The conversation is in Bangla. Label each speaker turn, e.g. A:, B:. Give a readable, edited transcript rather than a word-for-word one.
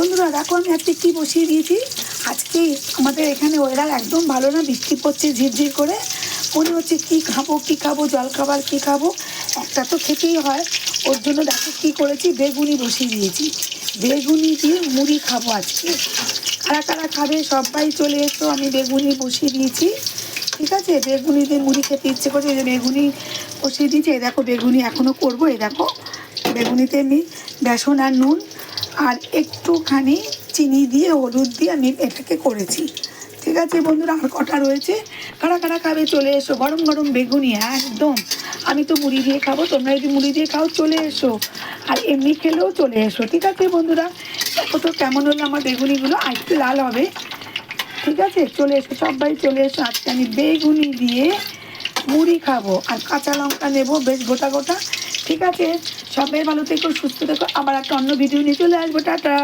A: বন্ধুরা দেখো আমি আজকে কী বসিয়ে দিয়েছি। আজকে আমাদের এখানে ওয়েদার একদম ভালো না, বৃষ্টি পড়ছে ঝিরঝির করে। মনে হচ্ছে কী খাবো জল খাবার কী খাবো, একটা তো খেতেই হয়। ওর জন্য দেখো কী করেছি, বেগুনি বসিয়ে দিয়েছি। বেগুনি দিয়ে মুড়ি খাবো আজকে। কারা কারা খাবে সবাই চলে এসো, আমি বেগুনি বসিয়ে দিয়েছি। ঠিক আছে, বেগুনি দিয়ে মুড়ি খেতে ইচ্ছে করছে, এই যে বেগুনি বসিয়ে দিয়েছি। এই দেখো বেগুনি এখনও করবো। এই দেখো বেগুনিতে আমি বেসন আর নুন আর একটুখানি চিনি দিয়ে হলুদ দিয়ে আমি এটাকে করেছি। ঠিক আছে বন্ধুরা, আর কটা রয়েছে। কারা কারা খাবে চলে এসো, গরম গরম বেগুনি একদম। আমি তো মুড়ি দিয়ে খাবো, তোমরা যদি মুড়ি দিয়ে খাও চলে এসো, আর এমনি খেলেও চলে এসো। ঠিক আছে বন্ধুরা, দেখো তো কেমন হলো আমার বেগুনিগুলো, আর একটু লাল হবে। ঠিক আছে, চলে এসো সবাই চলে এসো। আজকে আমি বেগুনি দিয়ে মুড়ি খাবো আর কাঁচা লঙ্কা নেবো বেশ গোটা গোটা। ঠিক আছে, সবাই ভালো থেকো, সুস্থ থেকো। আবার একটা অন্য ভিডিও নিয়ে চলে আসবো। টাটা।